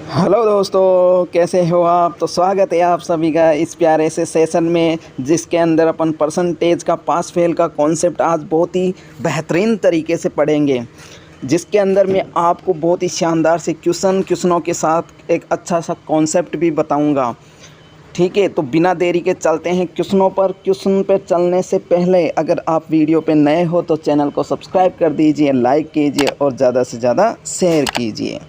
Hello दोस्तों, कैसे हो आप। तो स्वागत है आप सभी का इस प्यारे से सेशन में, जिसके अंदर अपन परसेंटेज का पास फेल का कॉन्सेप्ट आज बहुत ही बेहतरीन तरीके से पढ़ेंगे, जिसके अंदर मैं आपको बहुत ही शानदार से क्वेश्चनों के साथ एक अच्छा सा कॉन्सेप्ट भी बताऊंगा। ठीक है, तो बिना देरी के चलते हैं क्वेश्चनों पर। क्वेश्चन पर चलने से पहले अगर आप वीडियो पे नए हो तो चैनल को सब्सक्राइब कर दीजिए, लाइक कीजिए और ज़्यादा से ज़्यादा शेयर कीजिए।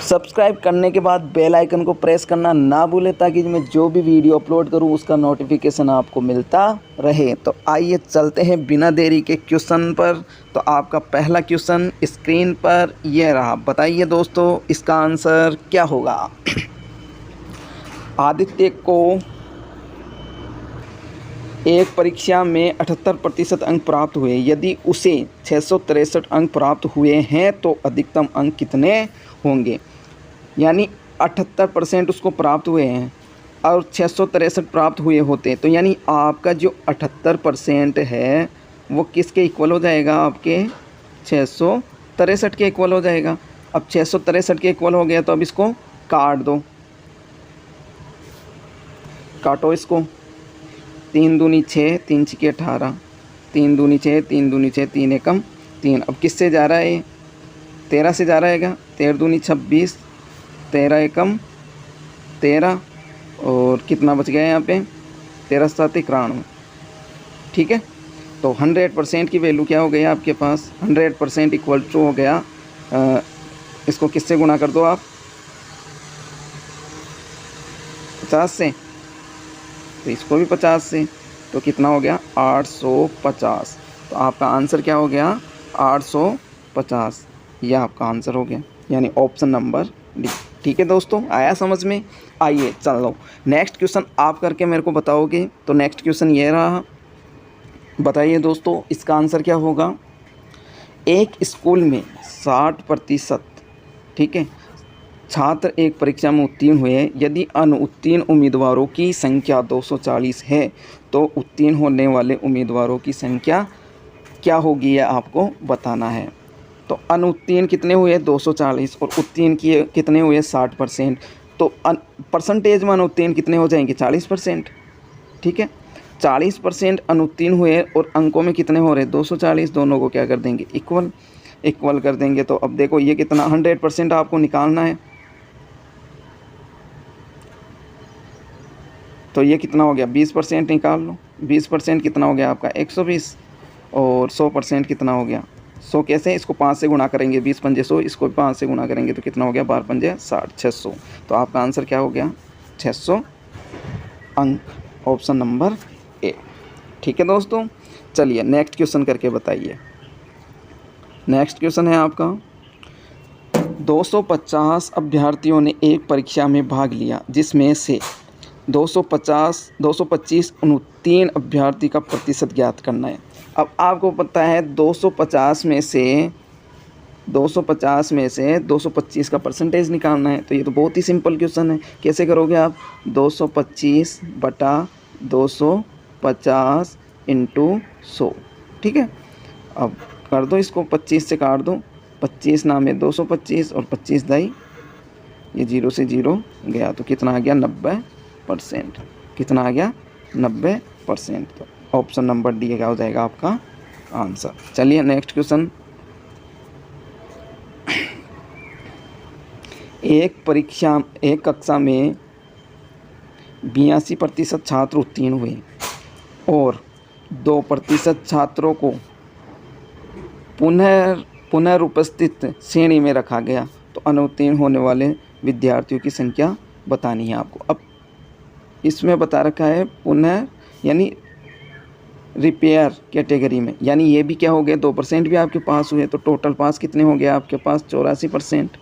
सब्सक्राइब करने के बाद बेल आइकन को प्रेस करना ना भूलें, ताकि मैं जो भी वीडियो अपलोड करूं उसका नोटिफिकेशन आपको मिलता रहे। तो आइए चलते हैं बिना देरी के क्वेश्चन पर। तो आपका पहला क्वेश्चन स्क्रीन पर यह रहा। बताइए दोस्तों, इसका आंसर क्या होगा। आदित्य को एक परीक्षा में 78% अंक प्राप्त हुए। यदि उसे 663 अंक प्राप्त हुए हैं तो अधिकतम अंक कितने होंगे। यानी 78% उसको प्राप्त हुए हैं और 663 प्राप्त हुए होते, तो यानी आपका जो 78% है वो किसके इक्वल हो जाएगा, आपके 663 के इक्वल हो जाएगा। अब 663 के इक्वल हो गया तो अब इसको काट दो, काटो इसको। 3 दूनी 6, 3 छिके 18, 3 दूनी 6, 3 दूनी 6, 3 एकम 3। अब किससे जा रहा है, 13 से जा रहेगा। 13 दूनी 26, 13 एकम 13 और कितना बच गया यहाँ पे, 13 7 91। ठीक है, तो 100% की वैल्यू क्या हो गई आपके पास, 100% इक्वल टू हो गया। इसको किससे गुणा कर दो आप, 50 से, तो इसको भी 50 से, तो कितना हो गया 850। तो आपका आंसर क्या हो गया 850। यह आपका आंसर हो गया, यानी ऑप्शन नंबर डी। ठीक है दोस्तों, आया समझ में। आइए चलो नेक्स्ट क्वेश्चन आप करके मेरे को बताओगे। तो नेक्स्ट क्वेश्चन ये रहा। बताइए दोस्तों, इसका आंसर क्या होगा। एक स्कूल में 60%, ठीक है, छात्र एक परीक्षा में उत्तीर्ण हुए। यदि अनुत्तीर्ण उम्मीदवारों की संख्या 240 है तो उत्तीर्ण होने वाले उम्मीदवारों की संख्या क्या होगी, यह आपको बताना है। तो अनुत्तीर्ण कितने हुए 240 और उत्तीर्ण किए कितने हुए 60%। तो परसेंटेज में अनुत्तीर्ण कितने हो जाएंगे 40%। ठीक है, 40% अनुत्तीर्ण हुए और अंकों में कितने हो रहे 240। दोनों को क्या कर देंगे, इक्वल कर देंगे। तो अब देखो ये कितना 100% आपको निकालना है। तो ये कितना हो गया 20% निकाल लो। 20% कितना हो गया आपका 120 और 100% कितना हो गया 100। कैसे, इसको 5 से गुणा करेंगे, 20 पंजे 100, इसको 5 से गुणा करेंगे तो कितना हो गया 12 पंजे 60, 600। तो आपका आंसर क्या हो गया 600 अंक, ऑप्शन नंबर ए। ठीक है दोस्तों, चलिए नेक्स्ट क्वेश्चन करके बताइए। नेक्स्ट क्वेश्चन है आपका 250 अभ्यर्थियों ने एक परीक्षा में भाग लिया, जिसमें से 225 उत्तीर्ण अभ्यर्थी का प्रतिशत ज्ञात करना है। अब आपको पता है 250 में से 225 का परसेंटेज निकालना है। तो ये तो बहुत ही सिंपल क्वेश्चन है। कैसे करोगे आप, 225 बटा 250 इंटू 100। ठीक है, अब कर दो इसको, 25 से काट दो, 25 नाम है 225 और 25 दाई ये 0 से 0 गया, तो कितना आ गया 90%। कितना आ गया 90%। तो ऑप्शन नंबर डी क्या हो जाएगा आपका आंसर। चलिए नेक्स्ट क्वेश्चन। एक कक्षा में 82% छात्र उत्तीर्ण हुए और 2% छात्रों को पुनरुपस्थित श्रेणी में रखा गया। तो अनुत्तीर्ण होने वाले विद्यार्थियों की संख्या बतानी है आपको। अब इसमें बता रखा है पुनः यानी रिपेयर कैटेगरी में, यानी ये भी क्या हो गया 2% भी आपके पास हुए, तो टोटल पास कितने हो गया आपके पास 84%।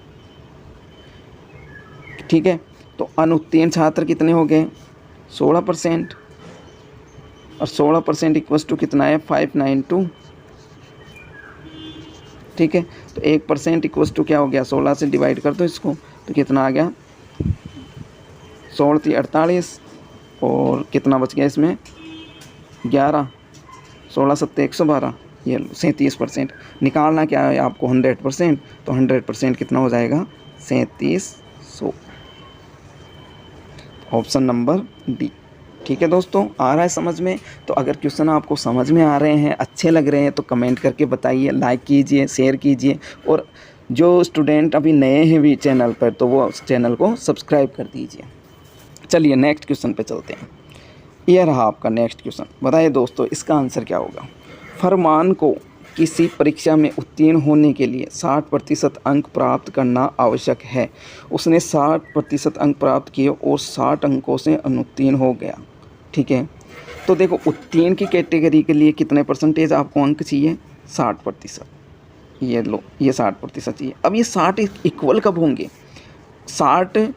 ठीक है, तो अनुत्तीर्ण छात्र कितने हो गए 16% और 16% इक्वल्स टू कितना है 592। ठीक है, तो 1% इक्वल्स टू क्या हो गया 16 से डिवाइड कर दो इसको, तो कितना आ गया 16 थी 48 और कितना बच गया इसमें 11, 16 सत्ते 112, ये 37%। निकालना क्या है आपको 100%, तो 100% कितना हो जाएगा 3700, ऑप्शन नंबर डी। ठीक है दोस्तों, आ रहा है समझ में? तो अगर क्वेश्चन आपको समझ में आ रहे हैं, अच्छे लग रहे हैं तो कमेंट करके बताइए, लाइक कीजिए, शेयर कीजिए, और जो स्टूडेंट अभी नए हैं भी चैनल पर तो वो चैनल को सब्सक्राइब कर दीजिए। चलिए नेक्स्ट क्वेश्चन पे चलते हैं। यह रहा आपका नेक्स्ट क्वेश्चन। बताइए दोस्तों इसका आंसर क्या होगा। फरमान को किसी परीक्षा में उत्तीर्ण होने के लिए 60% अंक प्राप्त करना आवश्यक है। उसने 60% अंक प्राप्त किए और 60 अंकों से अनुत्तीर्ण हो गया। ठीक है, तो देखो उत्तीर्ण की कैटेगरी के लिए कितने परसेंटेज आपको अंक चाहिए? 60%। ये लो, ये 60% चाहिए। अब ये 60 इक्वल कब होंगे? 60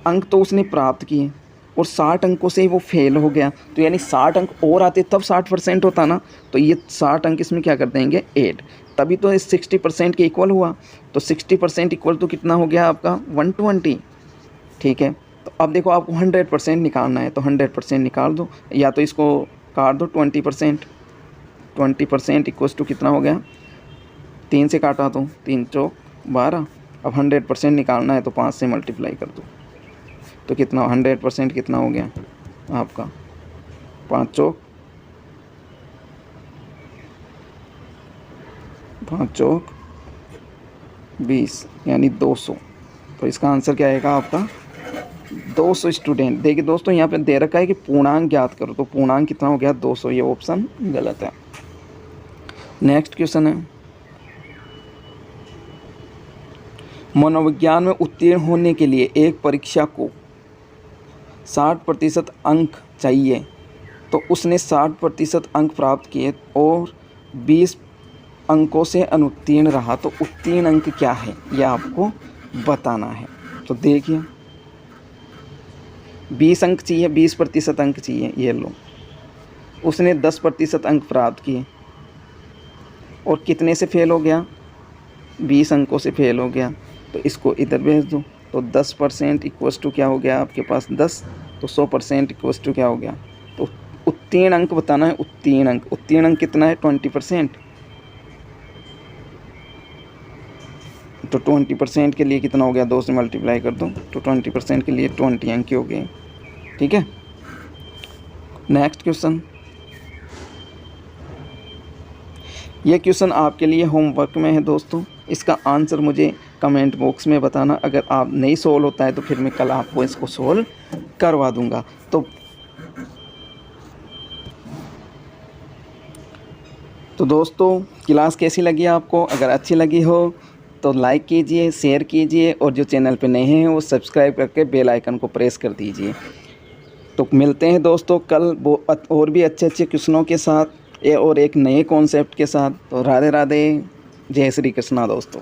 अंक तो उसने प्राप्त किए और 60 अंकों से वो फेल हो गया, तो यानी 60 अंक और आते तब 60% होता ना। तो ये 60 अंक इसमें क्या कर देंगे? 8, तभी तो इस 60% के इक्वल हुआ। तो 60% इक्वल तो कितना हो गया आपका? 120। ठीक है, तो अब देखो आपको 100% निकालना है, तो 100% निकाल दो, या तो इसको काट दो 20%। 20% इक्वल्स टू कितना हो गया? 3 से काटा तो 3 चौक 12। अब 100% निकालना है तो 5 से मल्टीप्लाई कर दो, तो कितना 100% कितना हो गया आपका? 5 चौक 20, यानी 200। तो इसका आंसर क्या आएगा आपका? 200 स्टूडेंट। देखिए दोस्तों यहाँ पे दे रखा है कि पूर्णांक ज्ञात करो, तो पूर्णांक कितना हो गया? 200। ये ऑप्शन गलत है। नेक्स्ट क्वेश्चन है, मनोविज्ञान में उत्तीर्ण होने के लिए एक परीक्षा को 60% अंक चाहिए, तो उसने 60% अंक प्राप्त किए और 20 अंकों से अनुत्तीर्ण रहा, तो उत्तीर्ण अंक क्या है यह आपको बताना है। तो देखिए 20 अंक चाहिए, 20% अंक चाहिए। ये लो, उसने 10% अंक प्राप्त किए और कितने से फेल हो गया? 20 अंकों से फेल हो गया, तो इसको इधर भेज दो। तो 10% इक्वल्स टू क्या हो गया आपके पास? 10। तो 100% इक्वल्स टू क्या हो गया? तो उत्तीर्ण अंक बताना है। उत्तीर्ण अंक, उत्तीर्ण अंक कितना है? 20%। तो 20% के लिए कितना हो गया? 2 से मल्टीप्लाई कर दो, तो 20% के लिए 20 अंक हो गए। ठीक है, नेक्स्ट क्वेश्चन। ये क्वेश्चन आपके लिए होमवर्क में है दोस्तों। इसका आंसर मुझे कमेंट बॉक्स में बताना। अगर आप नहीं सोल्व होता है तो फिर मैं कल आपको इसको सोल्व करवा दूंगा। तो दोस्तों क्लास कैसी लगी आपको? अगर अच्छी लगी हो तो लाइक कीजिए, शेयर कीजिए, और जो चैनल पे नए हैं वो सब्सक्राइब करके बेल आइकन को प्रेस कर दीजिए। तो मिलते हैं दोस्तों कल और भी अच्छे अच्छे क्वेश्चनों के साथ और एक नए कॉन्सेप्ट के साथ। तो राधे राधे, जय श्री कृष्णा दोस्तों।